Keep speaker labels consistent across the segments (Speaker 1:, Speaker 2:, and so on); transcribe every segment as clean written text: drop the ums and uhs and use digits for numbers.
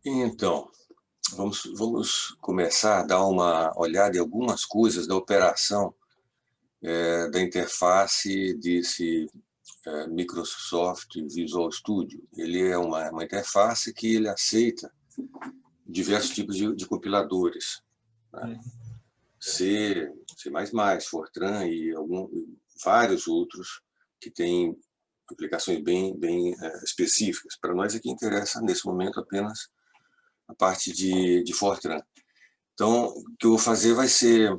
Speaker 1: Então, vamos começar a dar uma olhada em algumas coisas da operação da interface desse Microsoft Visual Studio. Ele é uma interface que ele aceita diversos tipos de compiladores, né? C, C++, Fortran e vários outros que têm aplicações bem específicas. Para nós aqui interessa, nesse momento, apenas a parte de Fortran. Então, o que eu vou fazer vai ser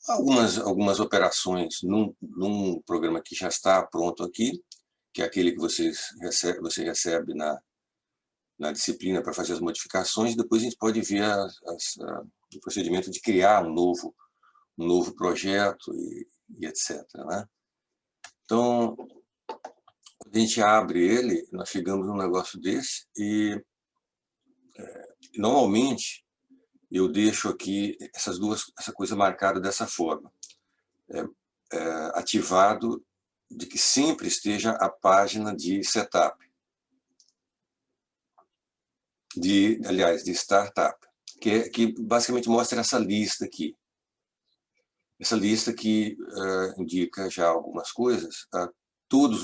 Speaker 1: algumas operações num programa que já está pronto aqui, que é aquele que você recebe na disciplina para fazer as modificações, depois a gente pode ver o procedimento de criar um novo projeto e etc. Né? Então, quando a gente abre ele, nós chegamos num negócio desse e, normalmente, eu deixo aqui essa coisa marcada dessa forma. Ativado de que sempre esteja a página de setup, aliás, de startup, que basicamente mostra essa lista aqui. Essa lista que indica já algumas coisas, todos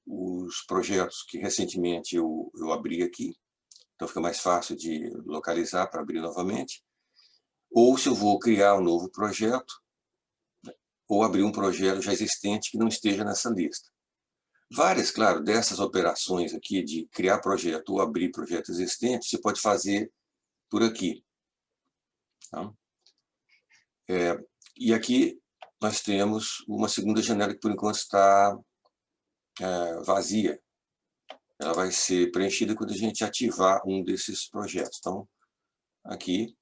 Speaker 1: os projetos que recentemente eu abri aqui, então fica mais fácil de localizar para abrir novamente, ou se eu vou criar um novo projeto, ou abrir um projeto já existente que não esteja nessa lista. Várias, claro, dessas operações aqui de criar projeto ou abrir projeto existente, você pode fazer por aqui. Tá? E aqui nós temos uma segunda janela que, por enquanto, está vazia. Ela vai ser preenchida quando a gente ativar um desses projetos. Então, aqui,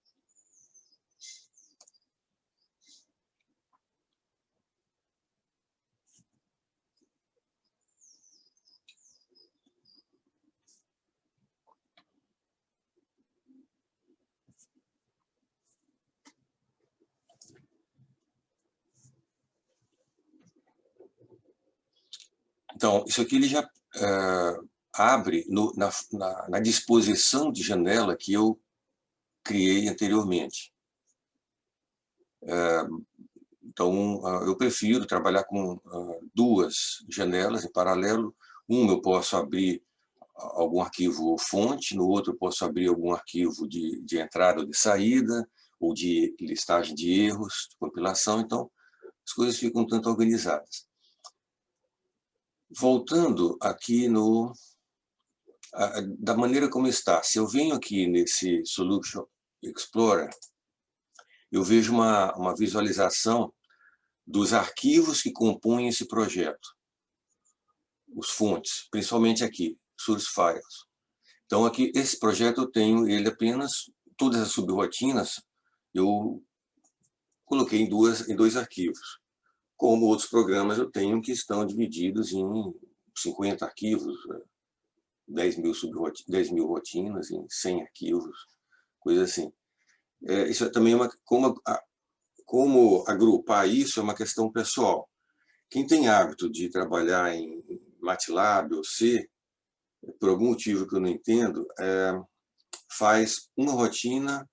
Speaker 1: então, isso aqui ele já abre na disposição de janela que eu criei anteriormente. Então, eu prefiro trabalhar com duas janelas em paralelo. Uma eu posso abrir algum arquivo fonte, no outro eu posso abrir algum arquivo de entrada ou de saída, ou de listagem de erros, de compilação. Então, as coisas ficam um tanto organizadas. Voltando aqui da maneira como está, se eu venho aqui nesse Solution Explorer, eu vejo uma visualização dos arquivos que compõem esse projeto, os fontes, principalmente aqui, source files. Então, aqui, esse projeto eu tenho ele apenas, todas as subrotinas, eu coloquei em dois arquivos. Como outros programas eu tenho que estão divididos em 50 arquivos, 10 mil rotinas, em 100 arquivos, coisa assim. Isso é também como agrupar isso é uma questão pessoal. Quem tem hábito de trabalhar em MATLAB ou C, por algum motivo que eu não entendo, faz uma rotina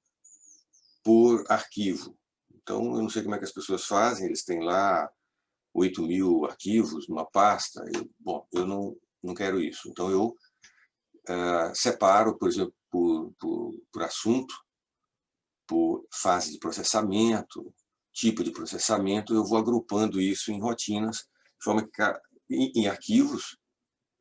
Speaker 1: por arquivo. Então, eu não sei como é que as pessoas fazem, eles têm lá 8 mil arquivos numa pasta. Bom, eu não quero isso. Então, eu separo, por exemplo, por assunto, por fase de processamento, tipo de processamento, eu vou agrupando isso em rotinas, de forma que em arquivos,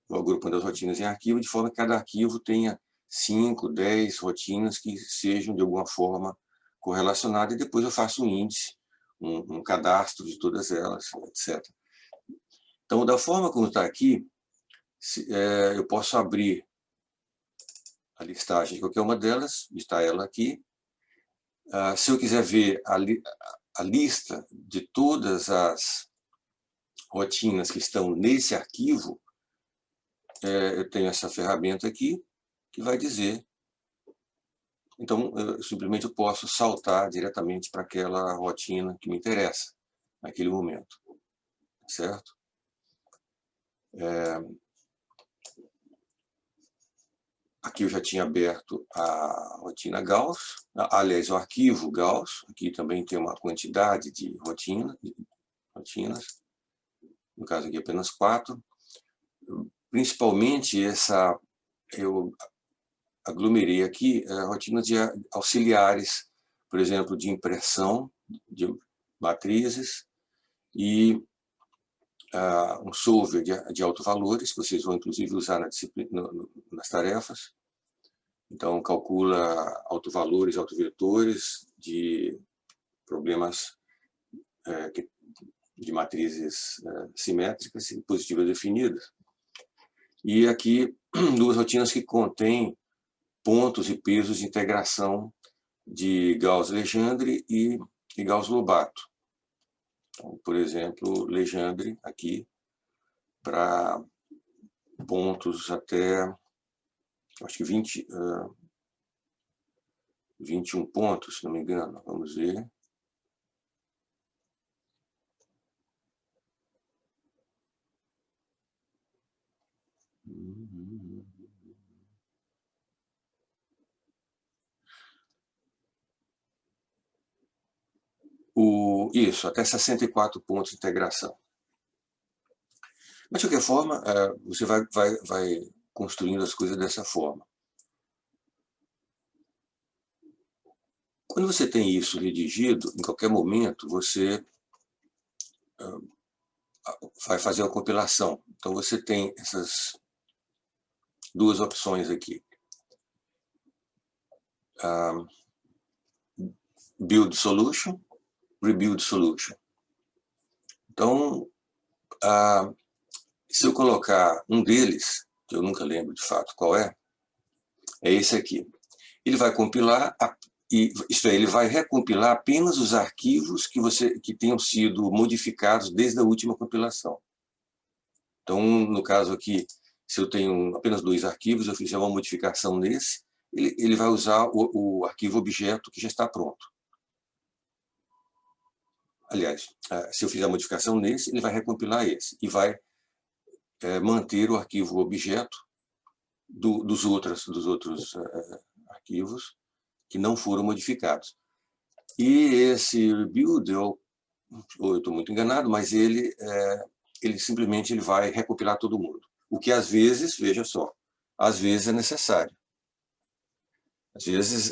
Speaker 1: vou agrupando as rotinas em arquivo, de forma que cada arquivo tenha 5, 10 rotinas que sejam de alguma forma correlacionadas, e depois eu faço um índice, um cadastro de todas elas, etc. Então, da forma como está aqui, eu posso abrir a listagem de qualquer uma delas, está ela aqui. Se eu quiser ver a lista de todas as rotinas que estão nesse arquivo, eu tenho essa ferramenta aqui, que vai dizer. Então, simplesmente eu posso saltar diretamente para aquela rotina que me interessa, naquele momento. Certo? Aqui eu já tinha aberto a rotina Gauss, aliás, o arquivo Gauss. Aqui também tem uma quantidade de rotinas, no caso aqui apenas 4. Principalmente eu aglomerei aqui rotinas auxiliares, por exemplo, de impressão de matrizes e um solver de autovalores, que vocês vão inclusive usar nas tarefas. Então, calcula autovalores, autovetores de problemas de matrizes simétricas e positivas definidas. E aqui, 2 rotinas que contêm pontos e pesos de integração de Gauss-Legendre e Gauss-Lobato. Então, por exemplo, Legendre aqui para pontos até, acho que 21 pontos, se não me engano. Vamos ver. Isso, até 64 pontos de integração. Mas, de qualquer forma, você vai construindo as coisas dessa forma. Quando você tem isso redigido, em qualquer momento, você vai fazer a compilação. Então, você tem essas 2 opções aqui. Build Solution, Rebuild Solution. Então, se eu colocar um deles, que eu nunca lembro de fato qual é esse aqui. Ele vai compilar, isto é, ele vai recompilar apenas os arquivos que tenham sido modificados desde a última compilação. Então, no caso aqui, se eu tenho apenas 2 arquivos, eu fizer uma modificação nesse, ele vai usar o arquivo objeto que já está pronto. Aliás, se eu fizer a modificação nesse, ele vai recompilar esse e vai manter o arquivo objeto dos outros arquivos que não foram modificados. E esse rebuild, eu estou muito enganado, mas ele simplesmente vai recopilar todo mundo. O que às vezes, veja só, às vezes é necessário. Às vezes,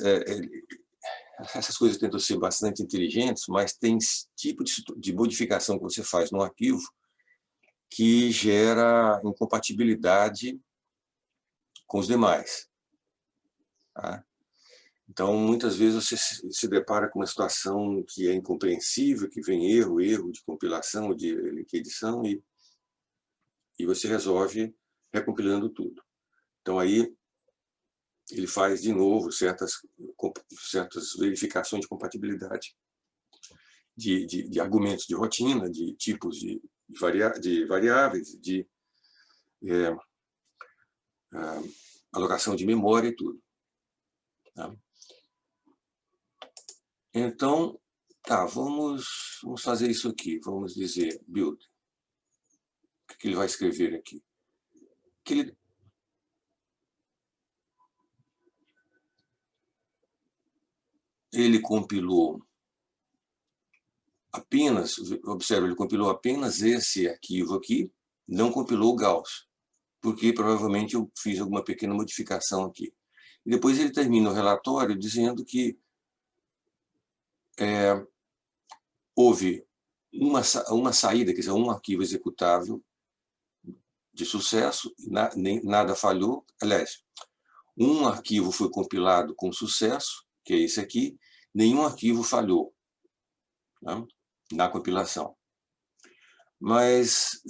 Speaker 1: essas coisas tentam ser bastante inteligentes, mas tem tipo de modificação que você faz no arquivo que gera incompatibilidade com os demais. Tá? Então, muitas vezes você se depara com uma situação que é incompreensível, que vem erro de compilação, de edição, e você resolve recompilando tudo. Então, aí ele faz de novo certas verificações de compatibilidade de argumentos de rotina, de tipos de variáveis, de alocação de memória e tudo. Tá? Então, tá, vamos fazer isso aqui. Vamos dizer build. O que ele vai escrever aqui? Ele compilou apenas, observe, ele compilou apenas esse arquivo aqui, não compilou o Gauss, porque provavelmente eu fiz alguma pequena modificação aqui. E depois ele termina o relatório dizendo que houve uma saída, quer dizer, um arquivo executável de sucesso, nada falhou. Aliás, um arquivo foi compilado com sucesso, que é esse aqui, nenhum arquivo falhou, né, na compilação. Mas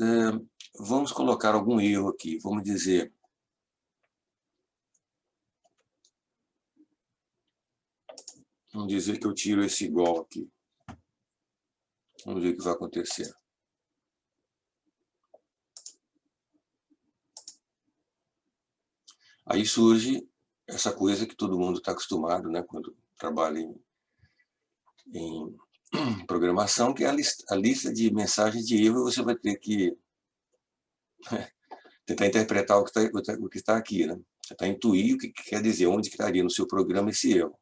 Speaker 1: vamos colocar algum erro aqui. Vamos dizer que eu tiro esse igual aqui. Vamos ver o que vai acontecer. Aí surge essa coisa que todo mundo está acostumado, né, quando trabalha em programação, que é a lista de mensagens de erro, e você vai ter que tentar interpretar o que está aqui, né? tentar intuir o que quer dizer, onde que estaria no seu programa esse erro.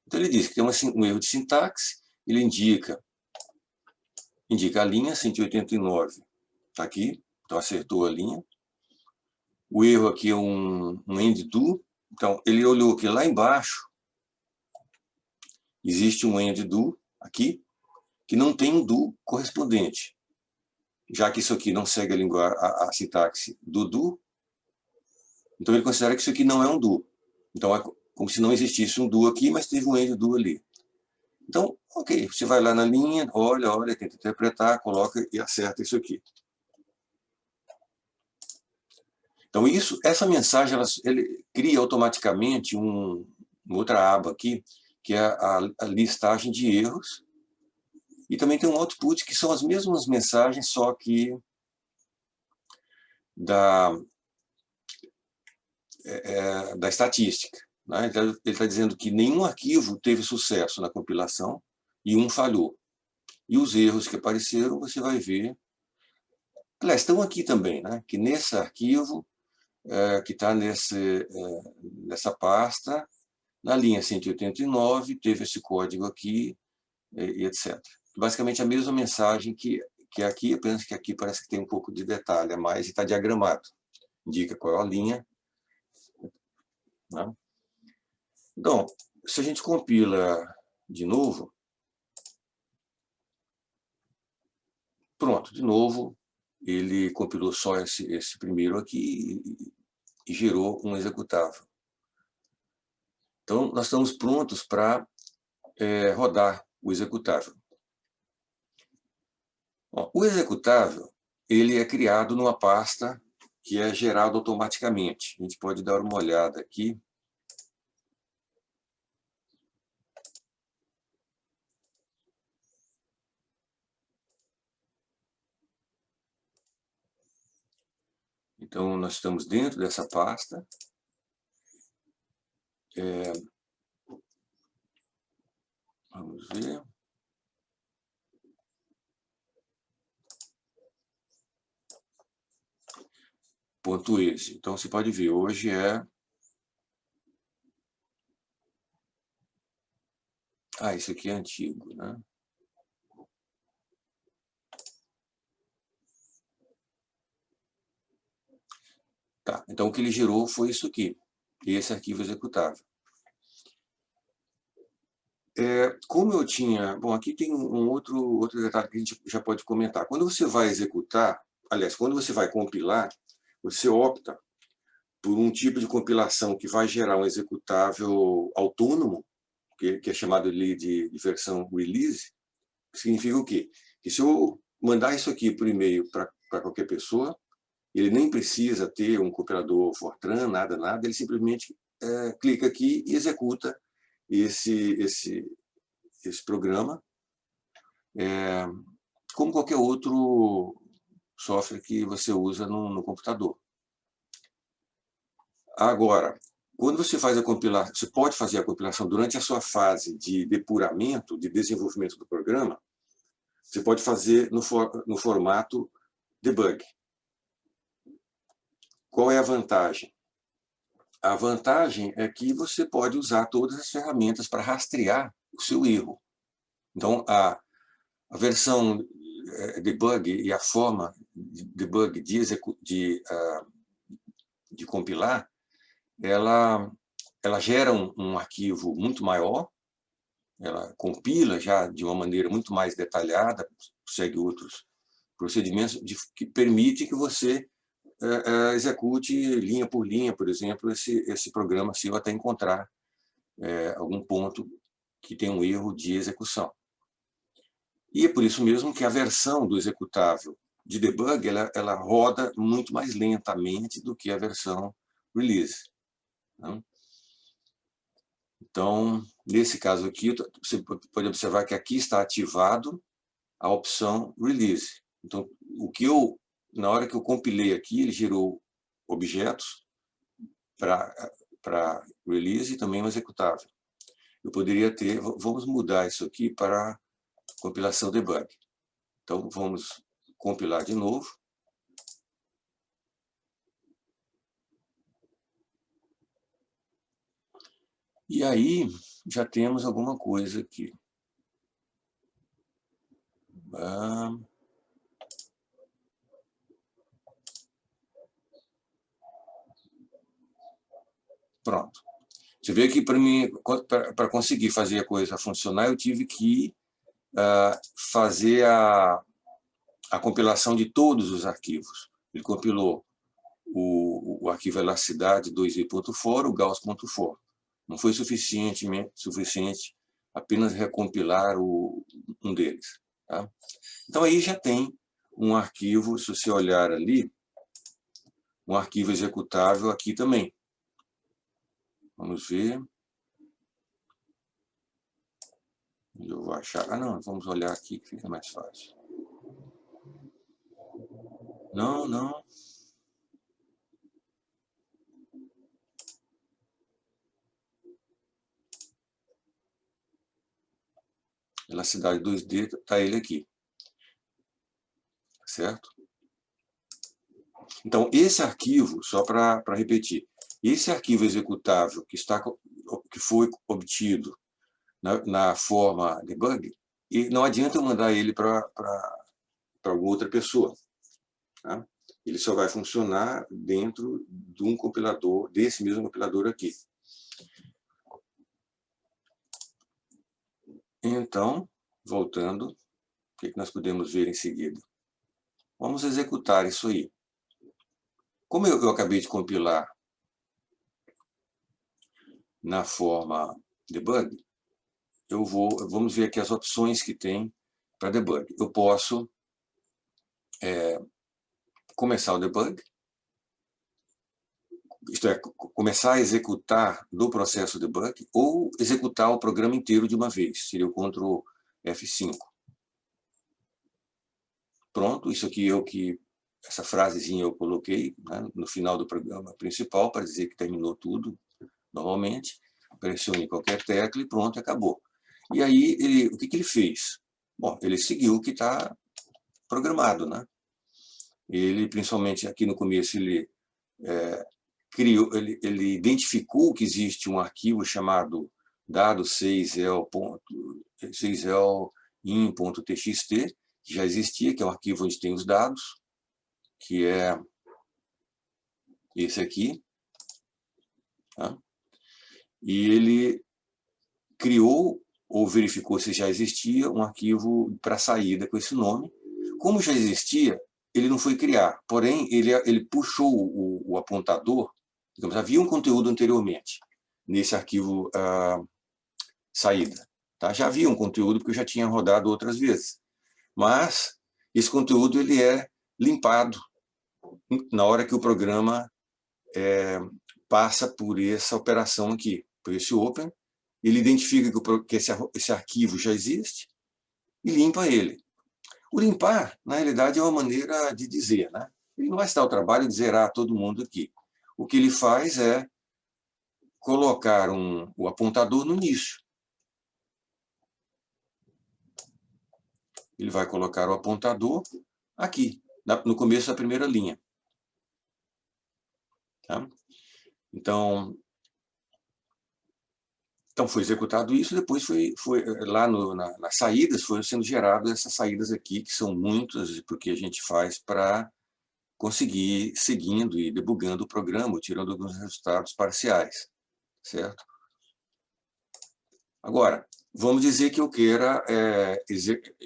Speaker 1: Então, ele diz que tem um erro de sintaxe, ele indica a linha 189, está aqui, então acertou a linha. O erro aqui é um end do, então ele olhou que lá embaixo existe um end do aqui, que não tem um do correspondente. Já que isso aqui não segue a sintaxe do, então ele considera que isso aqui não é um do. Então é como se não existisse um do aqui, mas teve um end do ali. Então, ok, você vai lá na linha, olha, tenta interpretar, coloca e acerta isso aqui. Então, essa mensagem, ele cria automaticamente uma outra aba aqui, que é a listagem de erros, e também tem um output, que são as mesmas mensagens, só que da estatística. Né? Ele está dizendo que nenhum arquivo teve sucesso na compilação e um falhou. E os erros que apareceram, você vai ver. Aliás, estão aqui também, né? Que nesse arquivo, que está nessa pasta, na linha 189, teve esse código aqui, e etc. Basicamente a mesma mensagem que aqui, apenas que aqui parece que tem um pouco de detalhe a mais e está diagramado. Indica qual é a linha. Né? Então, se a gente compila de novo, pronto, de novo, ele compilou só esse primeiro aqui e gerou um executável. Então, nós estamos prontos para rodar o executável. Bom, o executável, ele é criado numa pasta que é gerado automaticamente. A gente pode dar uma olhada aqui. Então, nós estamos dentro dessa pasta. Vamos ver. .exe. Então, você pode ver, hoje é... isso aqui é antigo, né? Tá, então o que ele gerou foi isso aqui, esse arquivo executável. Como eu tinha... Bom, aqui tem um outro detalhe que a gente já pode comentar. Quando você vai executar, aliás, quando você vai compilar, você opta por um tipo de compilação que vai gerar um executável autônomo, que é chamado ali de versão release, que significa o quê? Que se eu mandar isso aqui por e-mail para qualquer pessoa, ele nem precisa ter um compilador Fortran, nada, ele simplesmente clica aqui e executa esse programa, como qualquer outro software que você usa no computador. Agora, quando você faz a compilação, você pode fazer a compilação durante a sua fase de depuramento, de desenvolvimento do programa, você pode fazer no formato debug. Qual é a vantagem? A vantagem é que você pode usar todas as ferramentas para rastrear o seu erro. Então, a versão debug e a forma de debug de compilar, ela gera um arquivo muito maior, ela compila já de uma maneira muito mais detalhada, segue outros procedimentos que permite que você execute linha por linha, por exemplo, esse programa seu até encontrar algum ponto que tem um erro de execução. E é por isso mesmo que a versão do executável de debug ela roda muito mais lentamente do que a versão release. Né? Então, nesse caso aqui, você pode observar que aqui está ativado a opção release. Então, na hora que eu compilei aqui, ele gerou objetos para release e também um executável. Eu poderia ter, vamos mudar isso aqui para compilação debug. Então, vamos compilar de novo. E aí, já temos alguma coisa aqui. Pronto. Você vê que para conseguir fazer a coisa funcionar, eu tive que fazer a compilação de todos os arquivos. Ele compilou o arquivo elasticidade 2i.for, o gauss.for. Não foi suficiente apenas recompilar um deles. Tá? Então, aí já tem um arquivo, se você olhar ali, um arquivo executável aqui também. Vamos ver. Eu vou achar... não, vamos olhar aqui que fica mais fácil. Não. Elasticidade 2D, está ele aqui. Certo? Então, esse arquivo, só para repetir, esse arquivo executável que foi obtido na forma debug, e não adianta eu mandar ele para outra pessoa. Tá? Ele só vai funcionar dentro de um compilador, desse mesmo compilador aqui. Então, voltando, o que nós podemos ver em seguida? Vamos executar isso aí. Como eu acabei de compilar na forma debug, vamos ver aqui as opções que tem para debug. Eu posso começar o debug, isto é, começar a executar do processo debug, ou executar o programa inteiro de uma vez, seria o Ctrl F5. Pronto, isso aqui essa frasezinha eu coloquei, né, no final do programa principal, para dizer que terminou tudo normalmente. Pressione qualquer tecla e pronto, acabou. E aí, o que ele fez? Bom, ele seguiu o que está programado, né? Ele, principalmente aqui no começo, ele identificou que existe um arquivo chamado dado6in.txt, que já existia, que é um arquivo onde tem os dados, que é esse aqui. Tá? E ele criou ou verificou se já existia um arquivo para saída com esse nome. Como já existia, ele não foi criar, porém ele puxou o apontador, digamos, havia um conteúdo anteriormente nesse arquivo saída. Tá? Já havia um conteúdo porque eu já tinha rodado outras vezes, mas esse conteúdo ele é limpado na hora que o programa passa por essa operação aqui, por esse open. Ele identifica que esse arquivo já existe e limpa ele. O limpar, na realidade, é uma maneira de dizer, né? Ele não vai se dar o trabalho de zerar todo mundo aqui. O que ele faz é colocar o apontador no início. Ele vai colocar o apontador aqui, no começo da primeira linha. Tá? Então, foi executado isso, depois foi lá nas saídas, foram sendo geradas essas saídas aqui, que são muitas, porque a gente faz para conseguir seguindo e debugando o programa, tirando alguns resultados parciais, certo? Agora, vamos dizer que eu queira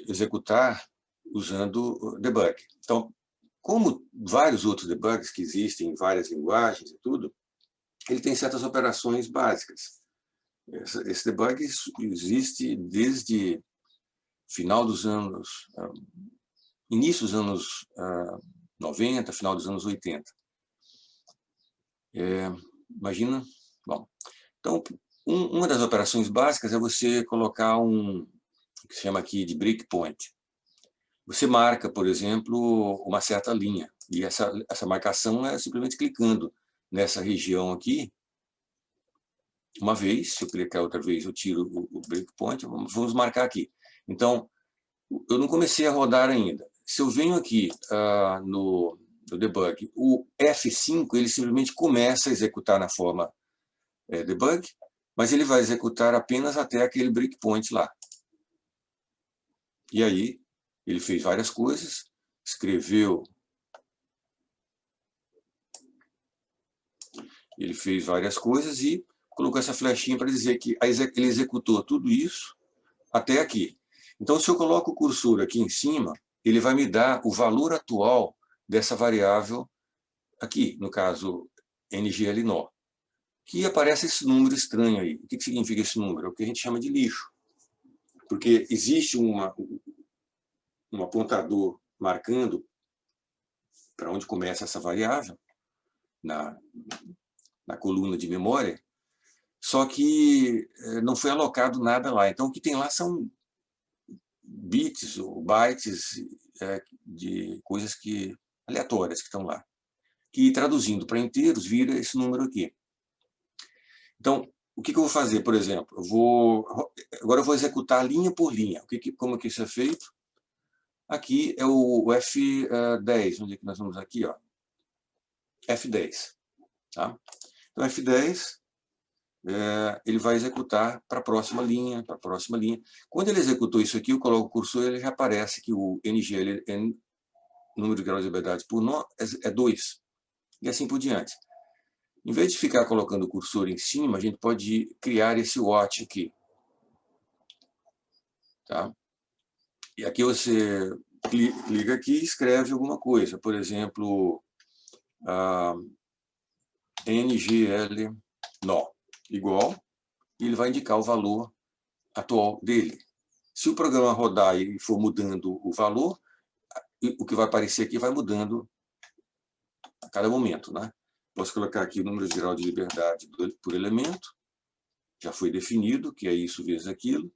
Speaker 1: executar usando o debug. Então, como vários outros debugs que existem em várias linguagens e tudo, ele tem certas operações básicas. Esse debug existe desde final dos anos, início dos anos 90, final dos anos 80. Imagina, bom, então, uma das operações básicas é você colocar o que se chama aqui de breakpoint. Você marca, por exemplo, uma certa linha, e essa marcação é simplesmente clicando nessa região aqui. Uma vez, se eu clicar outra vez, eu tiro o breakpoint, vamos marcar aqui. Então, eu não comecei a rodar ainda. Se eu venho aqui no debug, o F5, ele simplesmente começa a executar na forma debug, Mas ele vai executar apenas até aquele breakpoint lá. E aí, ele fez várias coisas, escreveu, ele fez várias coisas e colocou essa flechinha para dizer que ele executou tudo isso até aqui. Então, se eu coloco o cursor aqui em cima, ele vai me dar o valor atual dessa variável aqui, no caso, NGLNO, que aparece esse número estranho aí. O que significa esse número? É o que a gente chama de lixo. Porque existe um apontador marcando para onde começa essa variável, na coluna de memória, só que não foi alocado nada lá. Então, o que tem lá são bits ou bytes de coisas aleatórias que estão lá, que traduzindo para inteiros vira esse número aqui. Então, o que eu vou fazer, por exemplo? Agora eu vou executar linha por linha. Como que isso é feito? Aqui é o F10. Onde é que nós vamos aqui? Ó? F10. Tá? Então, F10, ele vai executar para a próxima linha, para a próxima linha. Quando ele executou isso aqui, eu coloco o cursor, ele já aparece que o NGLN, número de graus de liberdade por nó, é 2. E assim por diante. Em vez de ficar colocando o cursor em cima, a gente pode criar esse watch aqui. Tá? E aqui você clica aqui e escreve alguma coisa. Por exemplo, NGL nó igual, e ele vai indicar o valor atual dele. Se o programa rodar e for mudando o valor, o que vai aparecer aqui vai mudando a cada momento. Né? Posso colocar aqui o número de grau de liberdade por elemento, já foi definido, que é isso vezes aquilo,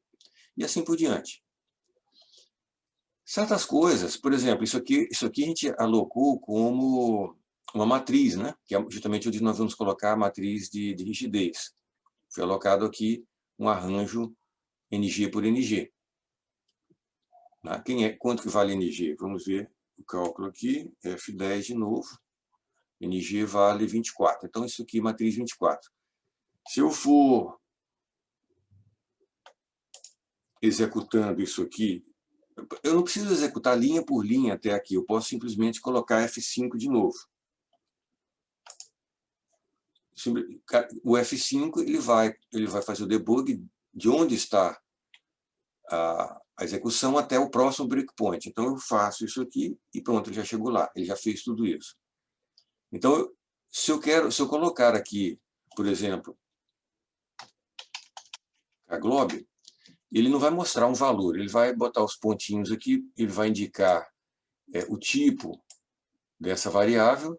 Speaker 1: e assim por diante. Certas coisas, por exemplo, isso aqui a gente alocou como uma matriz, né? Que é justamente onde nós vamos colocar a matriz de rigidez. Foi alocado aqui um arranjo NG por NG. Quanto que vale NG? Vamos ver o cálculo aqui, F10 de novo, NG vale 24. Então, isso aqui, matriz 24. Se eu for executando isso aqui, eu não preciso executar linha por linha até aqui, eu posso simplesmente colocar F5 de novo. O F5 ele vai fazer o debug de onde está a execução até o próximo breakpoint. Então, eu faço isso aqui e pronto, ele já chegou lá, ele já fez tudo isso. Então, se eu colocar aqui, por exemplo, a globe, ele não vai mostrar um valor, ele vai botar os pontinhos aqui, ele vai indicar o tipo dessa variável,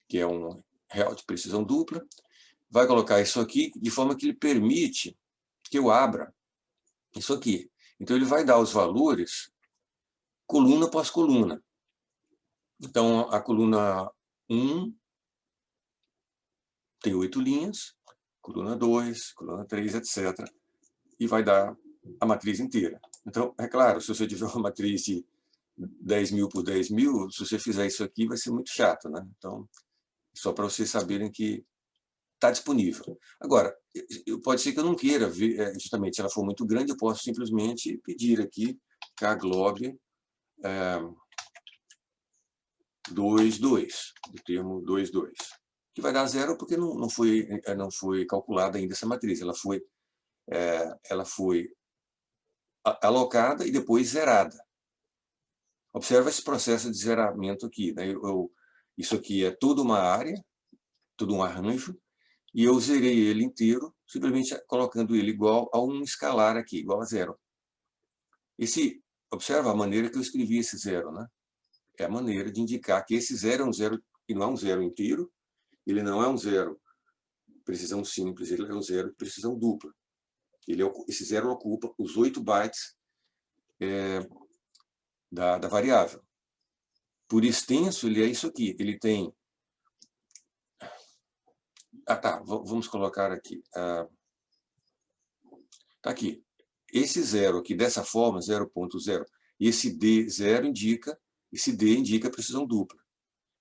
Speaker 1: que é um real de precisão dupla, vai colocar isso aqui de forma que ele permite que eu abra isso aqui. Então, ele vai dar os valores coluna após coluna. Então, a coluna 1 tem 8 linhas, coluna 2, coluna 3, etc. E vai dar a matriz inteira. Então, é claro, se você tiver uma matriz de 10.000 por 10.000, se você fizer isso aqui, vai ser muito chato. Né? Então, só para vocês saberem que está disponível. Agora, pode ser que eu não queira ver, justamente, se ela for muito grande, eu posso simplesmente pedir aqui que a globe 2,2, do termo 2,2, que vai dar 0 porque não foi calculada ainda essa matriz, ela foi alocada e depois zerada. Observa esse processo de zeramento aqui. Né? Isso aqui é toda uma área, todo um arranjo, e eu zerei ele inteiro, simplesmente colocando ele igual a um escalar aqui, igual a 0. Observa a maneira que eu escrevi esse 0, né? É a maneira de indicar que esse 0 é um 0 que não é um 0 inteiro, ele não é um 0 precisão simples, ele é um 0 de precisão dupla. Esse 0 ocupa os 8 bytes da variável. Por extenso, ele é isso aqui. Ele tem... vamos colocar aqui. Está aqui. Esse 0 aqui, dessa forma, 0.0, e esse D0 indica precisão dupla.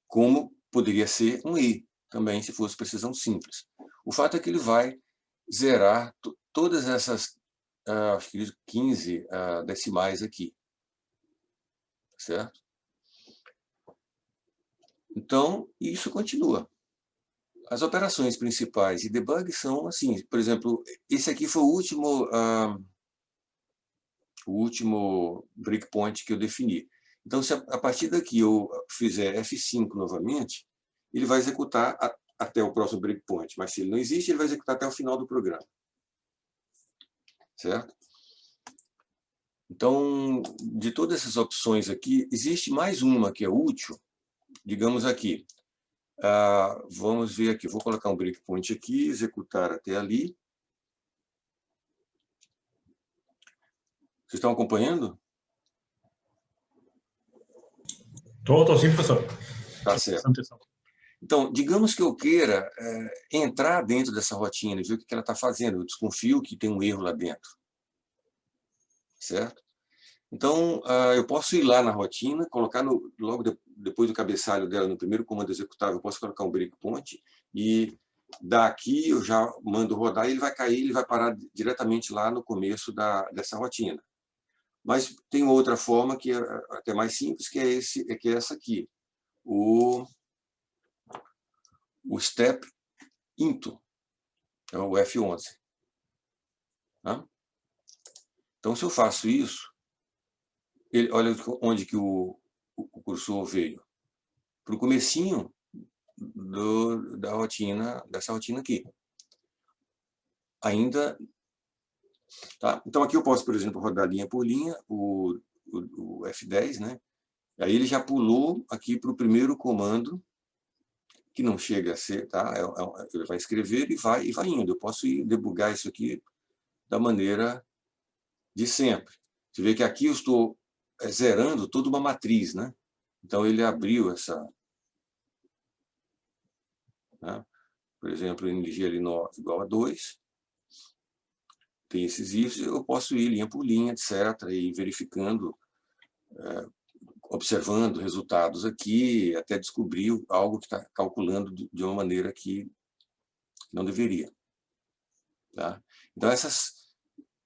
Speaker 1: Como poderia ser um I, também, se fosse precisão simples. O fato é que ele vai zerar todas essas, acho que 15 decimais aqui, certo? Então, isso continua. As operações principais de debug são assim, por exemplo, esse aqui foi o último breakpoint que eu defini. Então, se a partir daqui eu fizer F5 novamente, ele vai executar até o próximo breakpoint, mas se ele não existe, ele vai executar até o final do programa. Certo? Então, de todas essas opções aqui, existe mais uma que é útil, digamos aqui. Vamos ver aqui, vou colocar um breakpoint aqui, executar até ali. Vocês estão acompanhando?
Speaker 2: Estou sim, professor.
Speaker 1: Tá certo. Então, digamos que eu queira entrar dentro dessa rotina e ver o que ela está fazendo. Eu desconfio que tem um erro lá dentro. Certo? Então, eu posso ir lá na rotina, colocar logo depois do cabeçalho dela, no primeiro comando executável, eu posso colocar um breakpoint e daqui eu já mando rodar e ele vai cair, ele vai parar diretamente lá no começo dessa rotina. Mas tem outra forma que é até mais simples, que é essa aqui, o step into, é o F11. Tá? Então, se eu faço isso, olha onde que o cursor veio. Para o comecinho dessa rotina aqui. Ainda. Tá? Então, aqui eu posso, por exemplo, rodar linha por linha, o F10, né? Aí ele já pulou aqui para o primeiro comando, que não chega a ser, tá? Ele vai escrever e vai indo. Eu posso ir debugar isso aqui da maneira de sempre. Você vê que aqui eu estou zerando toda uma matriz, né? Então, ele abriu essa... Né? Por exemplo, energia L9 igual a 2. Tem esses ifs, eu posso ir linha por linha, etc., e verificando, observando resultados aqui, até descobrir algo que está calculando de uma maneira que não deveria. Tá? Então, essas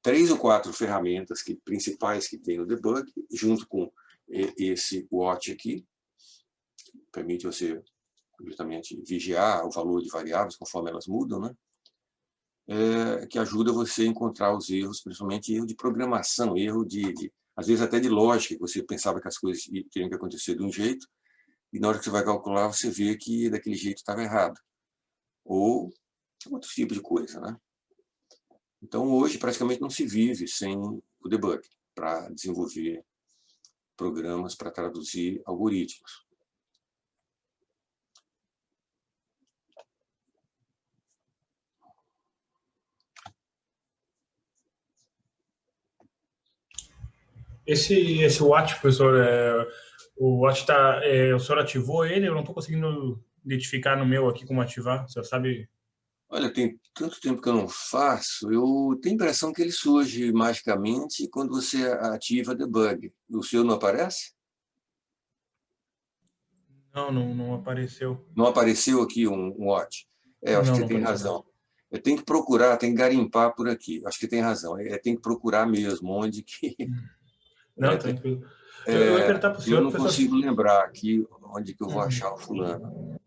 Speaker 1: 3 ou 4 ferramentas principais que tem no debug, junto com esse watch aqui, permite você justamente vigiar o valor de variáveis conforme elas mudam, né? Que ajuda você a encontrar os erros, principalmente erro de programação, erro às vezes até de lógica, que você pensava que as coisas teriam que acontecer de um jeito, e na hora que você vai calcular, você vê que daquele jeito estava errado. Ou outro tipo de coisa, né? Então, hoje, praticamente não se vive sem o debug, para desenvolver programas, para traduzir algoritmos.
Speaker 2: Esse watch, professor, o watch o senhor ativou ele? Eu não estou conseguindo identificar no meu aqui como ativar. O senhor sabe?
Speaker 1: Olha, tem tanto tempo que eu não faço, eu tenho a impressão que ele surge magicamente quando você ativa debug. O seu não aparece?
Speaker 2: Não apareceu.
Speaker 1: Não apareceu aqui um watch? Eu acho que
Speaker 2: Não
Speaker 1: você tem
Speaker 2: apareceu.
Speaker 1: razão. Eu tenho que procurar, tem que garimpar por aqui. Acho que tem razão. Tem que procurar mesmo onde que...
Speaker 2: Não, tranquilo. Eu ia perguntar para o
Speaker 1: eu
Speaker 2: senhor,
Speaker 1: não
Speaker 2: professor.
Speaker 1: consigo lembrar aqui onde que eu vou achar o fulano.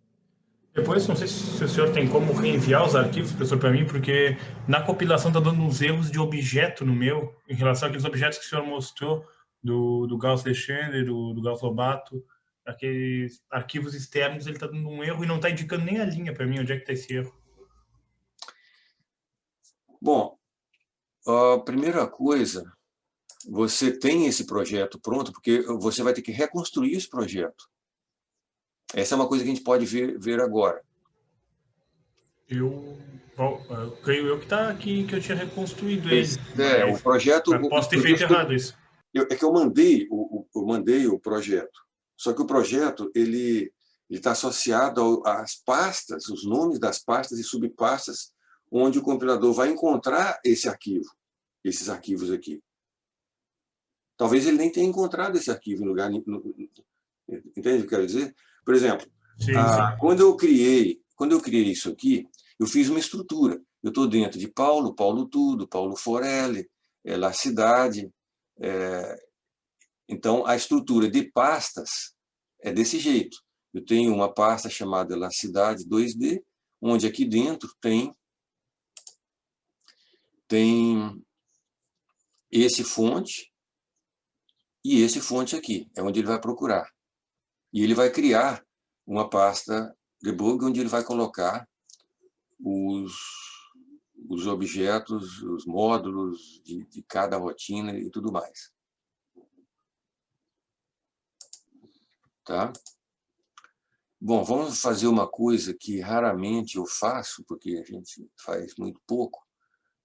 Speaker 2: Depois, não sei se o senhor tem como reenviar os arquivos, professor, para mim, porque na compilação está dando uns erros de objeto no meu, em relação àqueles objetos que o senhor mostrou, do Gauss Legendre, do Gauss Lobato, aqueles arquivos externos, ele está dando um erro e não está indicando nem a linha para mim, onde é que está esse erro.
Speaker 1: Bom, a primeira coisa, você tem esse projeto pronto, porque você vai ter que reconstruir esse projeto. Essa é uma coisa que a gente pode ver agora.
Speaker 2: Creio eu que está aqui, que eu tinha reconstruído ele.
Speaker 1: O projeto...
Speaker 2: Posso ter feito errado isso.
Speaker 1: É que eu mandei o projeto. Só que o projeto ele está associado às pastas, os nomes das pastas e subpastas, onde o compilador vai encontrar esses arquivos aqui. Talvez ele nem tenha encontrado esse arquivo em lugar... Entende o que eu quero dizer? Por exemplo,
Speaker 2: Sim.
Speaker 1: quando eu criei isso aqui, eu fiz uma estrutura. Eu estou dentro de Paulo, Paulo Tudo, Paulo Forelli, La Cidade. Então, a estrutura de pastas é desse jeito. Eu tenho uma pasta chamada La Cidade 2D, onde aqui dentro tem esse fonte e esse fonte aqui, é onde ele vai procurar. E ele vai criar uma pasta debug, onde ele vai colocar os objetos, os módulos de cada rotina e tudo mais. Tá? Bom, vamos fazer uma coisa que raramente eu faço, porque a gente faz muito pouco.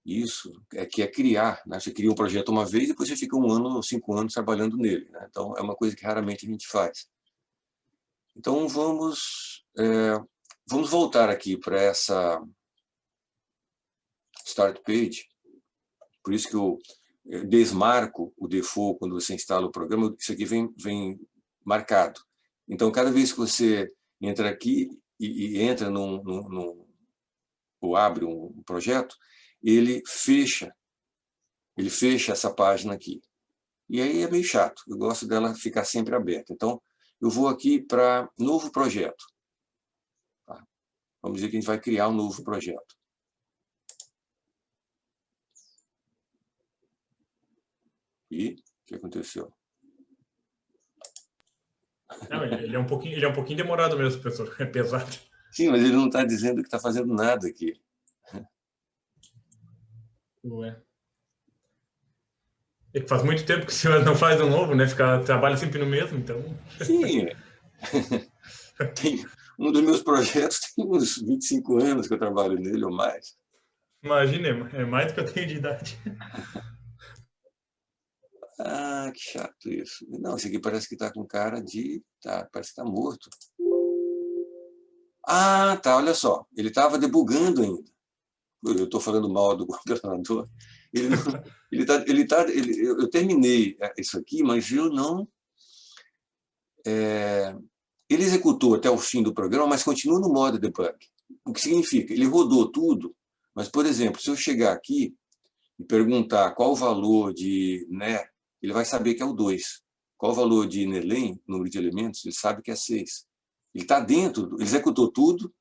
Speaker 1: Isso que é criar, né? Você cria um projeto uma vez, depois você fica 1 ano ou 5 anos trabalhando nele, né? Então, é uma coisa que raramente a gente faz. Então, vamos voltar aqui para essa Start Page. Por isso que eu desmarco o default quando você instala o programa. Isso aqui vem marcado. Então, cada vez que você entra aqui e entra ou abre um projeto, ele fecha essa página aqui. E aí é meio chato, eu gosto dela ficar sempre aberta. Então, eu vou aqui para novo projeto. Tá? Vamos dizer que a gente vai criar um novo projeto. E o que aconteceu?
Speaker 2: Não, ele é um pouquinho demorado mesmo, professor. É pesado.
Speaker 1: Sim, mas ele não está dizendo que está fazendo nada aqui.
Speaker 2: Ué. É que faz muito tempo que o senhor não faz um novo, né? Trabalha sempre no mesmo, então...
Speaker 1: Sim. Um dos meus projetos tem uns 25 anos que eu trabalho nele ou mais.
Speaker 2: Imagina, é mais do que eu tenho de idade.
Speaker 1: Ah, que chato isso. Não, esse aqui parece que está com cara de... parece que está morto. Ah, tá, olha só. Ele estava debugando ainda. Eu estou falando mal do governador. Eu terminei isso aqui, mas eu não... Ele executou até o fim do programa, mas continua no modo debug. O que significa? Ele rodou tudo, mas, por exemplo, se eu chegar aqui e perguntar qual o valor de NE, ele vai saber que é o 2. Qual o valor de NELEM, número de elementos, ele sabe que é 6. Ele está dentro, ele executou tudo,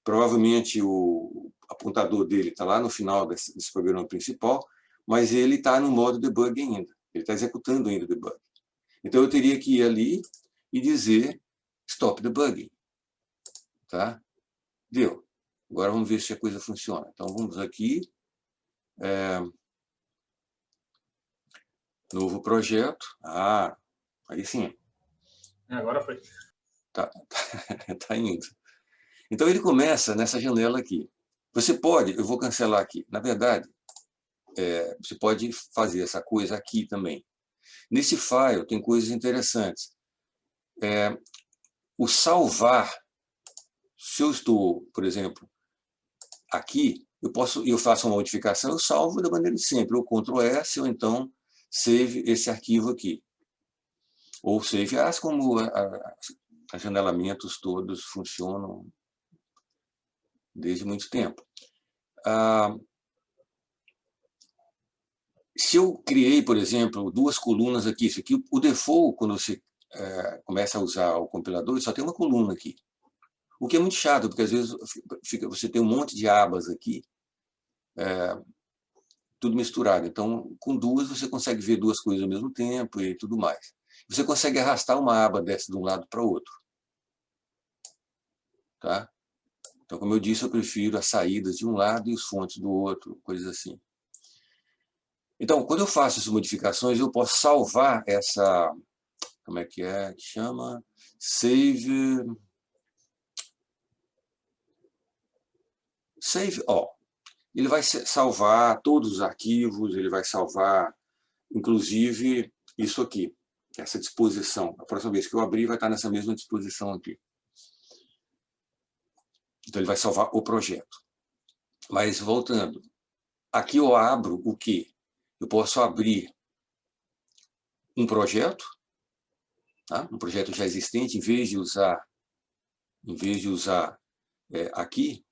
Speaker 1: provavelmente o apontador dele está lá no final desse programa principal, mas ele está no modo debug ainda. Ele está executando ainda o debug. Então, eu teria que ir ali e dizer stop debugging. Tá? Deu. Agora vamos ver se a coisa funciona. Então, vamos aqui. Novo projeto. Ah, aí sim.
Speaker 2: Agora foi.
Speaker 1: Tá indo. Então, ele começa nessa janela aqui. Você pode, eu vou cancelar aqui. Na verdade, você pode fazer essa coisa aqui também. Nesse file tem coisas interessantes. O salvar, se eu estou, por exemplo, aqui, eu faço uma modificação, eu salvo da maneira de sempre, ou Ctrl S, ou então save esse arquivo aqui. Ou save as, como os janelamentos todos funcionam desde muito tempo. Se eu criei, por exemplo, 2 colunas aqui, isso aqui, o default, quando você começa a usar o compilador, só tem uma coluna aqui. O que é muito chato, porque às vezes você tem um monte de abas aqui, tudo misturado. Então, com 2, você consegue ver 2 coisas ao mesmo tempo e tudo mais. Você consegue arrastar uma aba dessa de um lado para o outro. Tá? Então, como eu disse, eu prefiro as saídas de um lado e os fontes do outro, coisas assim. Então, quando eu faço essas modificações, eu posso salvar essa... Como é que chama? Save all. Ele vai salvar todos os arquivos, ele vai salvar, inclusive, isso aqui, essa disposição. A próxima vez que eu abrir, vai estar nessa mesma disposição aqui. Então, ele vai salvar o projeto. Mas, voltando, aqui eu abro o quê? Eu posso abrir um projeto, tá? Um projeto já existente, em vez de usar aqui,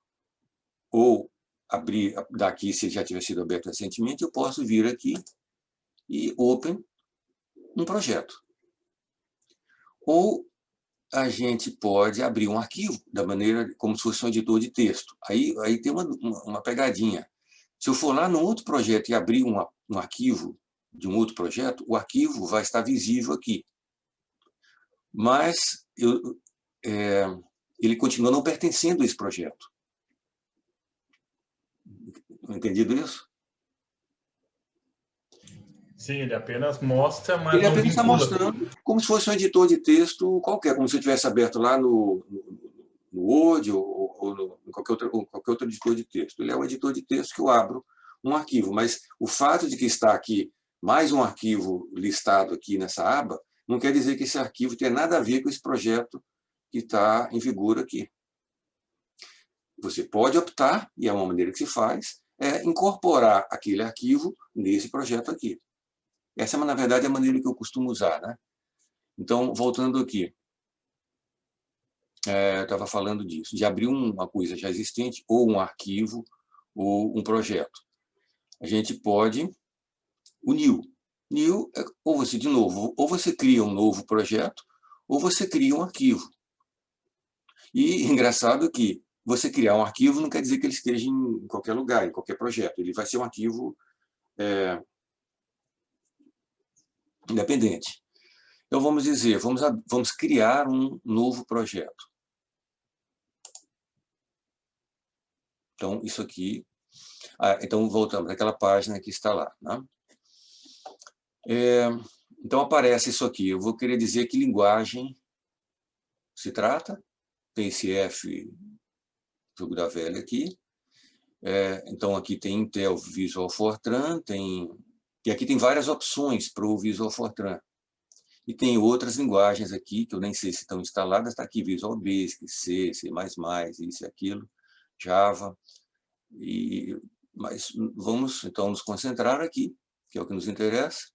Speaker 1: ou abrir daqui, se já tiver sido aberto recentemente, eu posso vir aqui e open um projeto. Ou a gente pode abrir um arquivo da maneira como se fosse um editor de texto. Aí tem uma pegadinha. Se eu for lá no outro projeto e abrir um arquivo de um outro projeto, o arquivo vai estar visível aqui. Mas ele continua não pertencendo a esse projeto. Entendido isso?
Speaker 2: Sim, ele apenas mostra, mas
Speaker 1: Ele
Speaker 2: não
Speaker 1: apenas está
Speaker 2: vincula.
Speaker 1: mostrando como se fosse um editor de texto qualquer, como se eu tivesse aberto lá no Word ou em qualquer outro editor de texto. Ele é um editor de texto que eu abro um arquivo, mas o fato de que está aqui mais um arquivo listado aqui nessa aba, não quer dizer que esse arquivo tenha nada a ver com esse projeto que está em vigor aqui. Você pode optar, e é uma maneira que se faz, incorporar aquele arquivo nesse projeto aqui. Essa, na verdade, é a maneira que eu costumo usar, né? Então, voltando aqui, eu estava falando disso, de abrir uma coisa já existente, ou um arquivo, ou um projeto. A gente pode... O new. New, ou você, de novo, ou você cria um novo projeto, ou você cria um arquivo. E engraçado que você criar um arquivo não quer dizer que ele esteja em qualquer lugar, em qualquer projeto. Ele vai ser um arquivo independente. Então, vamos dizer, vamos criar um novo projeto. Então, isso aqui... então, voltamos àquela página que está lá, né? Então, aparece isso aqui. Eu vou querer dizer que linguagem se trata. Tem esse F, jogo da velha aqui. Então, aqui tem Intel Visual Fortran, e aqui tem várias opções para o Visual Fortran. E tem outras linguagens aqui, que eu nem sei se estão instaladas. Está aqui Visual Basic, C, C++, isso e aquilo, Java. Mas vamos, então, nos concentrar aqui, que é o que nos interessa.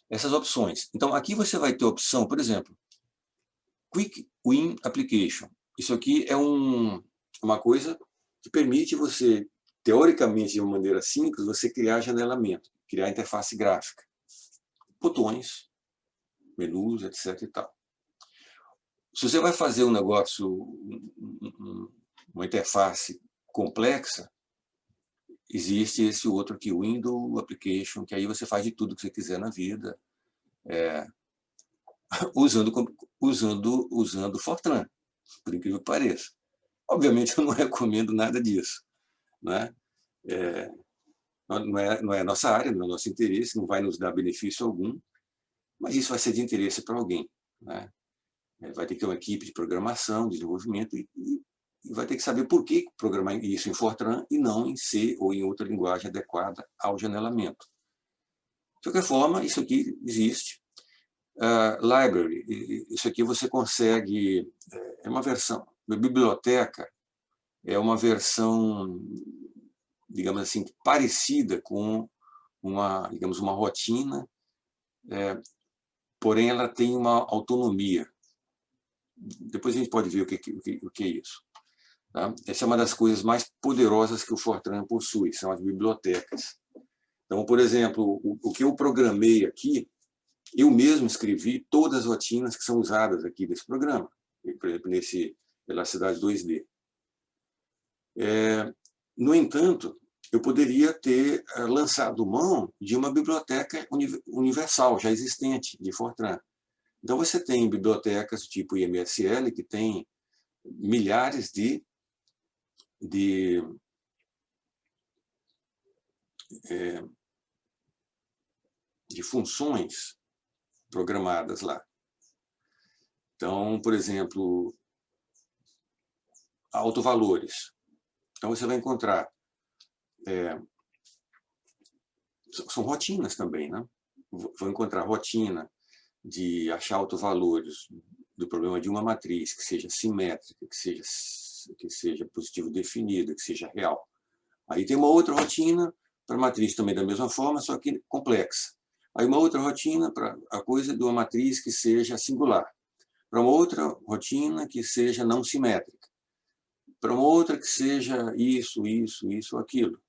Speaker 1: Essas opções. Então, aqui você vai ter opção, por exemplo, Quick Win Application. Isso aqui é uma coisa que permite você, teoricamente, de uma maneira simples, você criar janelamento, criar interface gráfica. Botões, menus, etc. e tal. Se você vai fazer um negócio, uma interface complexa, existe esse outro aqui, Window Application, que aí você faz de tudo que você quiser na vida, usando Fortran, por incrível que pareça. Obviamente, eu não recomendo nada disso, né? Não é a nossa área, não é o nosso interesse, não vai nos dar benefício algum, mas isso vai ser de interesse para alguém, né? Vai ter que ter uma equipe de programação, desenvolvimento, e vai ter que saber por que programar isso em Fortran e não em C ou em outra linguagem adequada ao janelamento. De qualquer forma, isso aqui existe. Library, isso aqui você consegue, é uma versão, biblioteca é uma versão, digamos assim, parecida com digamos, uma rotina, porém ela tem uma autonomia. Depois a gente pode ver o que é isso. Tá? Essa é uma das coisas mais poderosas que o Fortran possui, são as bibliotecas. Então, por exemplo, o que eu programei aqui, eu mesmo escrevi todas as rotinas que são usadas aqui nesse programa, por exemplo, nesse Elasticidade 2D. No entanto, eu poderia ter lançado mão de uma biblioteca universal, já existente, de Fortran. Então, você tem bibliotecas tipo IMSL, que tem milhares de funções programadas lá. Então, por exemplo, autovalores. Então, você vai encontrar... são rotinas também, né? Vou encontrar rotina de achar autovalores do problema de uma matriz, que seja simétrica, que seja positivo definida, que seja real. Aí tem uma outra rotina para matriz também da mesma forma, só que complexa. Aí uma outra rotina para a coisa de uma matriz que seja singular. Para uma outra rotina que seja não simétrica. para uma outra que seja isso, ou aquilo.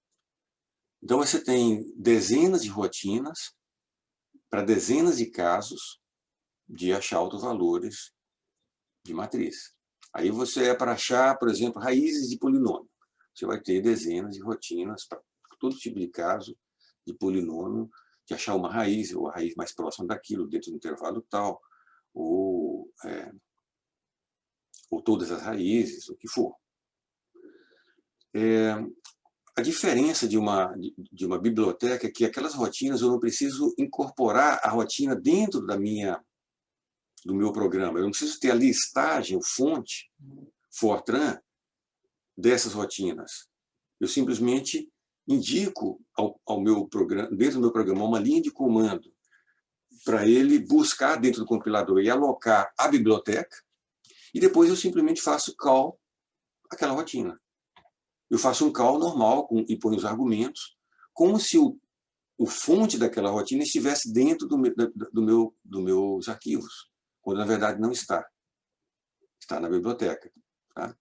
Speaker 1: Então, você tem dezenas de rotinas para dezenas de casos de achar autovalores de matriz. Aí você é para achar, por exemplo, raízes de polinômio. Você vai ter dezenas de rotinas para todo tipo de caso de polinômio, de achar uma raiz, ou a raiz mais próxima daquilo, dentro do intervalo tal, ou todas as raízes, o que for. A diferença de uma biblioteca é que aquelas rotinas eu não preciso incorporar a rotina dentro do meu programa. Eu não preciso ter a listagem, o fonte, Fortran, dessas rotinas. Eu simplesmente indico ao meu programa, dentro do meu programa, uma linha de comando para ele buscar dentro do compilador e alocar a biblioteca, e depois eu simplesmente faço call àquela rotina. Eu faço um call normal e ponho os argumentos, como se o fonte daquela rotina estivesse dentro dos meus arquivos, quando na verdade não está. Está na biblioteca. Tá?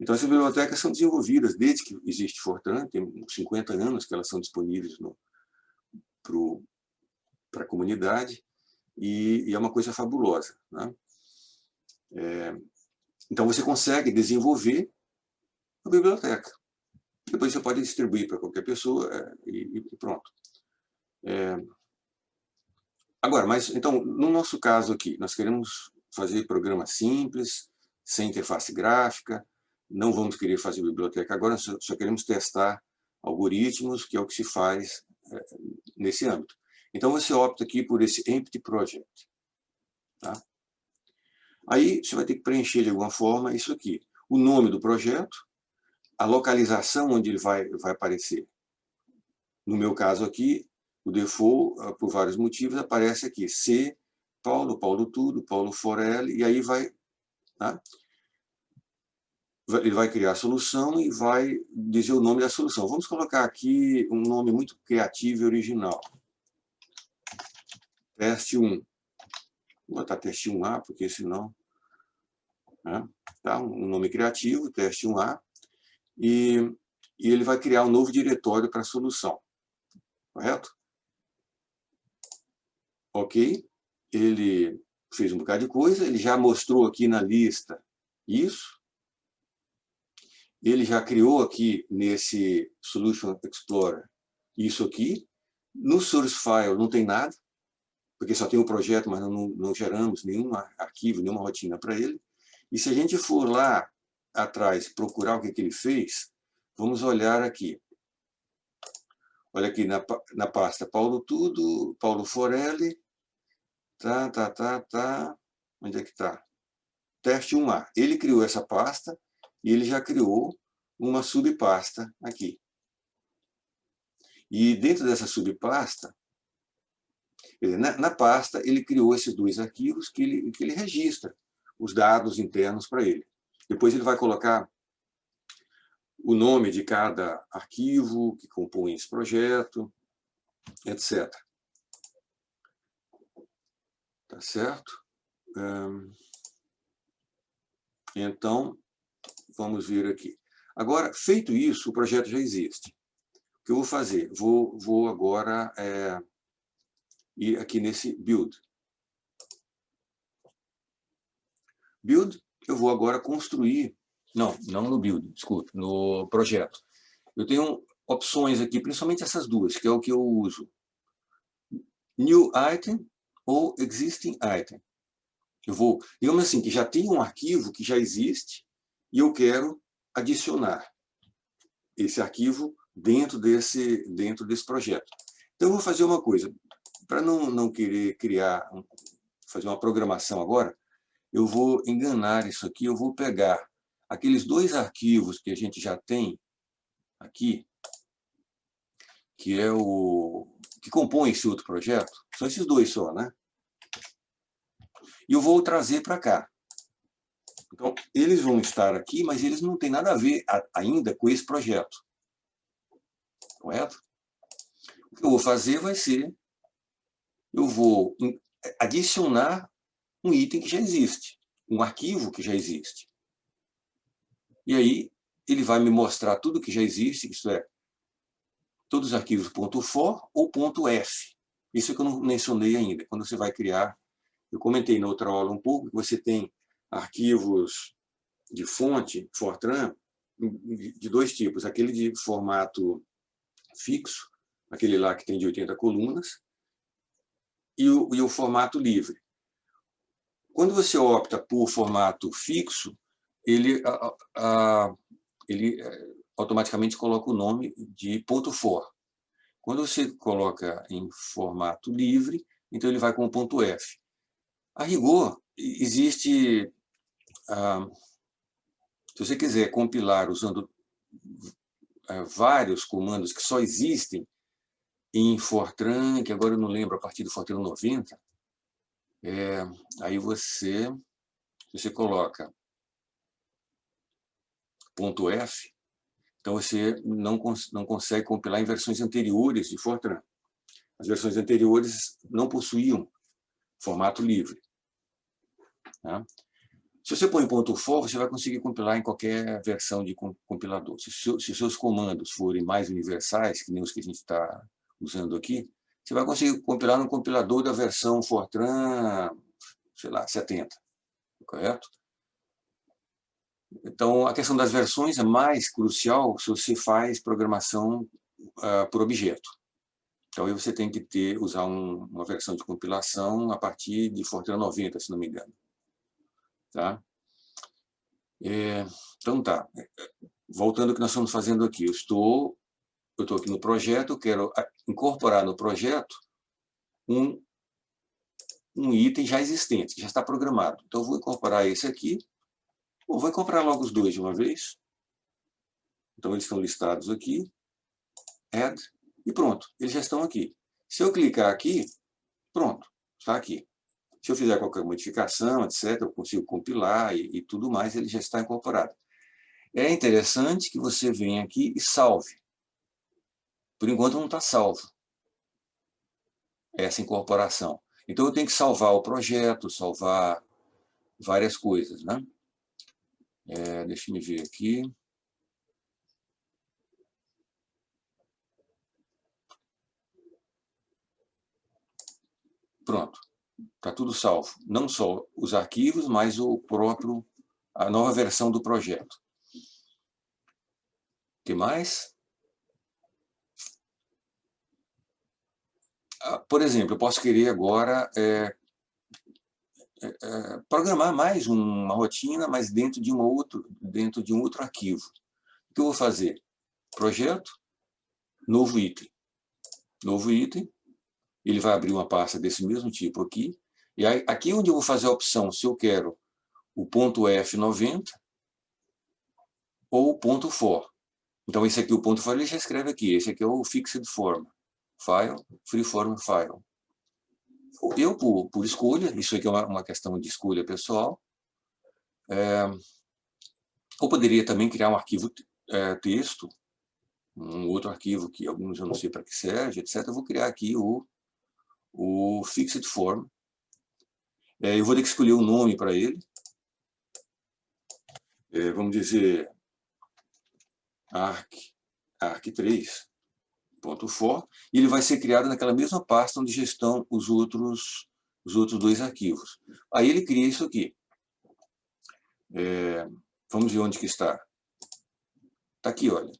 Speaker 1: Então, essas bibliotecas são desenvolvidas desde que existe Fortran, tem uns 50 anos que elas são disponíveis para a comunidade, e é uma coisa fabulosa. Né? Então, você consegue desenvolver a biblioteca. Depois você pode distribuir para qualquer pessoa e pronto. Agora, mas então, no nosso caso aqui, nós queremos fazer programa simples, sem interface gráfica, não vamos querer fazer biblioteca agora, só queremos testar algoritmos, que é o que se faz nesse âmbito. Então, você opta aqui por esse Empty Project. Tá? Aí, você vai ter que preencher de alguma forma isso aqui. O nome do projeto, a localização onde ele vai aparecer. No meu caso aqui, o default, por vários motivos, aparece aqui. C, Paulo, Paulo tudo, Paulo Forelli, e aí vai... Tá? Ele vai criar a solução e vai dizer o nome da solução. Vamos colocar aqui um nome muito criativo e original. Teste 1. Vou botar teste 1A, porque senão... Né? Tá? Um nome criativo, teste 1A. E ele vai criar um novo diretório para a solução. Correto? Ok. Ele fez um bocado de coisa, ele já mostrou aqui na lista isso. Ele já criou aqui nesse Solution Explorer isso aqui. No source file não tem nada, porque só tem o projeto, mas não geramos nenhum arquivo, nenhuma rotina para ele. E se a gente for lá atrás procurar o que ele fez, vamos olhar aqui. Olha aqui na pasta Paulo Tudo, Paulo Forelli. Onde é que está? Teste 1A. Ele criou essa pasta e ele já criou uma subpasta aqui. E dentro dessa subpasta, na pasta, ele criou esses dois arquivos que ele registra os dados internos para ele. Depois ele vai colocar o nome de cada arquivo que compõe esse projeto, etc. Tá certo? Então, vamos ver aqui. Agora, feito isso, o projeto já existe. O que eu vou fazer? Vou agora ir aqui nesse Build. Build, eu vou agora construir... Não no Build, desculpe, no projeto. Eu tenho opções aqui, principalmente essas duas, que é o que eu uso. New Item ou Existing Item. Eu vou, digamos assim, que já tem um arquivo que já existe e eu quero adicionar esse arquivo dentro desse projeto. Então, eu vou fazer uma coisa. Para não querer fazer uma programação agora, eu vou enganar isso aqui, eu vou pegar aqueles dois arquivos que a gente já tem aqui, que compõem esse outro projeto, são esses dois só, né? E eu vou trazer para cá. Então, eles vão estar aqui, mas eles não têm nada a ver ainda com esse projeto. Correto? O que eu vou fazer vai ser, eu vou adicionar um item que já existe, um arquivo que já existe. E aí, ele vai me mostrar tudo que já existe, isto é, todos os arquivos .for ou .f. Isso é que eu não mencionei ainda. Quando você vai criar, eu comentei na outra aula um pouco, que você tem arquivos de fonte, Fortran, de dois tipos. Aquele de formato fixo, aquele lá que tem de 80 colunas, e o formato livre. Quando você opta por formato fixo, ele automaticamente coloca o nome de .for. Quando você coloca em formato livre, então ele vai com o .f. A rigor, existe... se você quiser compilar usando vários comandos que só existem em Fortran, que agora eu não lembro, a partir do Fortran 90, aí você coloca .f, então você não consegue compilar em versões anteriores de Fortran. As versões anteriores não possuíam formato livre. Tá? Se você põe .for, você vai conseguir compilar em qualquer versão de compilador. Se seus comandos forem mais universais, que nem os que a gente está usando aqui, você vai conseguir compilar no compilador da versão Fortran, sei lá, 70, correto? Então, a questão das versões é mais crucial se você faz programação por objeto. Então, aí você tem que usar uma versão de compilação a partir de Fortran 90, se não me engano. Tá? Então, tá. Voltando ao que nós estamos fazendo aqui. Eu estou aqui no projeto, eu quero incorporar no projeto um item já existente, que já está programado. Então, eu vou incorporar esse aqui, ou vou incorporar logo os dois de uma vez. Então, eles estão listados aqui. Add, e pronto, eles já estão aqui. Se eu clicar aqui, pronto, está aqui. Se eu fizer qualquer modificação, etc., eu consigo compilar e tudo mais, ele já está incorporado. É interessante que você venha aqui e salve. Por enquanto não está salvo essa incorporação. Então eu tenho que salvar o projeto, salvar várias coisas, né? Deixa eu ver aqui. Pronto, está tudo salvo. Não só os arquivos, mas a nova versão do projeto. O que mais? Por exemplo, eu posso querer agora programar mais uma rotina, mas dentro de um outro arquivo. O que eu vou fazer? Projeto, novo item. Novo item, ele vai abrir uma pasta desse mesmo tipo aqui. E aí, aqui onde eu vou fazer a opção se eu quero o .f90 ou o .for. Então, esse aqui, o .for, ele já escreve aqui. Esse aqui é o Fixed Form. File, Freeform File. Eu, por escolha, isso aqui é uma questão de escolha pessoal, eu poderia também criar um arquivo texto, um outro arquivo que alguns eu não sei para que serve, etc. Eu vou criar aqui o Fixed Form. Eu vou ter que escolher um nome para ele. Vamos dizer arc3.for, e ele vai ser criado naquela mesma pasta onde já estão os outros dois arquivos. Aí ele cria isso aqui. Vamos ver onde que está. Está aqui, olha.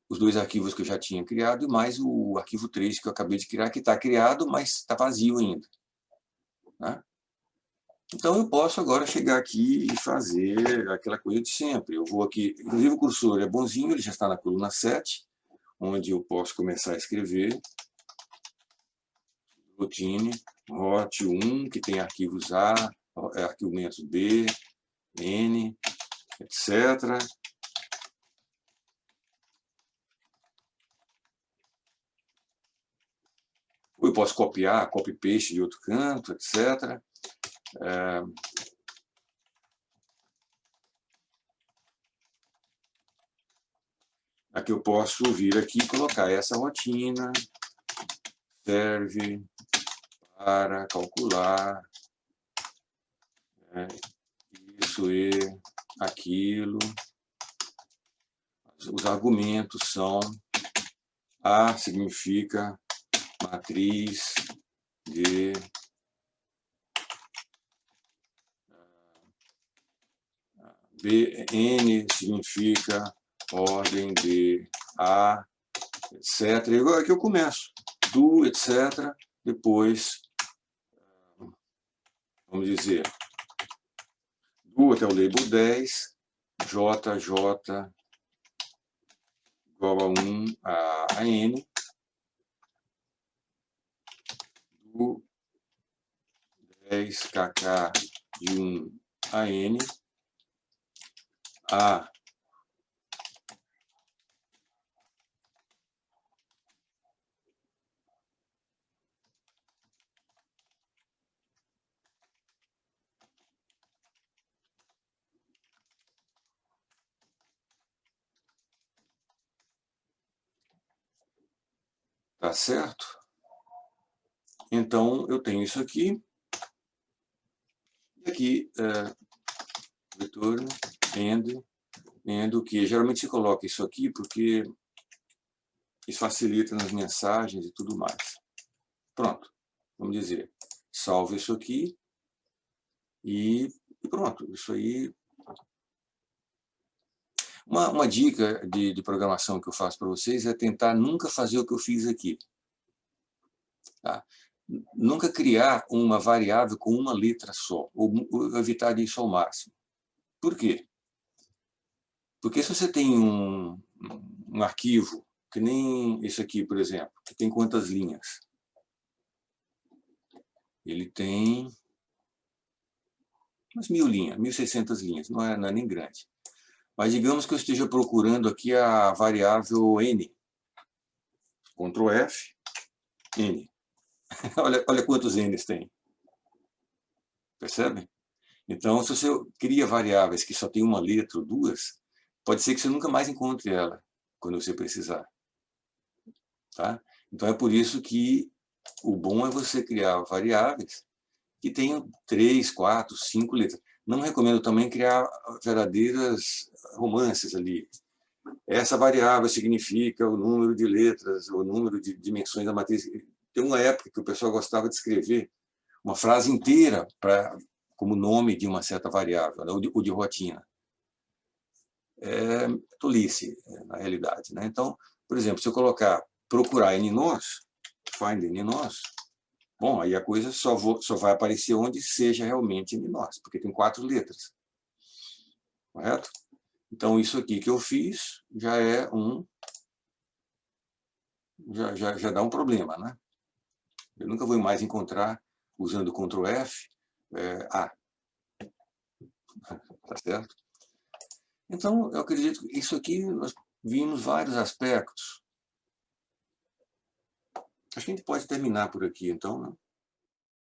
Speaker 1: Os dois arquivos que eu já tinha criado, e mais o arquivo 3 que eu acabei de criar, que está criado, mas está vazio ainda. Né? Então, eu posso agora chegar aqui e fazer aquela coisa de sempre. Eu vou aqui, inclusive o cursor é bonzinho, ele já está na coluna 7, onde eu posso começar a escrever. Routine, hot 1, que tem arquivos A, argumentos B, N, etc. Ou eu posso copiar, copy-paste de outro canto, etc. Aqui eu posso vir aqui e colocar essa rotina, serve para calcular isso e aquilo. os argumentos são: A significa matriz de N significa ordem de A, etc. E agora aqui eu começo. Do, etc. Depois, vamos dizer, do até o label 10, JJ igual a 1 a N. Do 10 KK de 1 a N. A tá certo? Então, eu tenho isso aqui. E aqui, return, end, o que geralmente se coloca isso aqui porque isso facilita nas mensagens e tudo mais. Pronto, vamos dizer, salvo isso aqui e pronto. Isso aí. Uma dica de programação que eu faço para vocês é tentar nunca fazer o que eu fiz aqui. Tá? Nunca criar uma variável com uma letra só, ou evitar isso ao máximo. Por quê? Porque se você tem um arquivo, que nem esse aqui, por exemplo, que tem quantas linhas? Ele tem umas 1000 linhas, 1600 linhas, não é nem grande. Mas digamos que eu esteja procurando aqui a variável n. Ctrl F, n. olha quantos n's tem. Percebe? Então, se você cria variáveis que só tem uma letra ou duas, pode ser que você nunca mais encontre ela quando você precisar. Tá? Então, é por isso que o bom é você criar variáveis que tenham 3, 4, 5 letras. Não recomendo também criar verdadeiras romances ali. Essa variável significa o número de letras, o número de dimensões da matriz. Tem uma época que o pessoal gostava de escrever uma frase inteira como nome de uma certa variável, né, ou de rotina. É tolice, na realidade. Né? Então, por exemplo, se eu colocar procurar NNOS, find NNOS, bom, aí a coisa só vai aparecer onde seja realmente NNOS, porque tem 4 letras. Correto? Então, isso aqui que eu fiz já é já dá um problema, né? Eu nunca vou mais encontrar, usando Ctrl F, A. Tá certo? Então, eu acredito que isso aqui nós vimos vários aspectos. Acho que a gente pode terminar por aqui, então, né?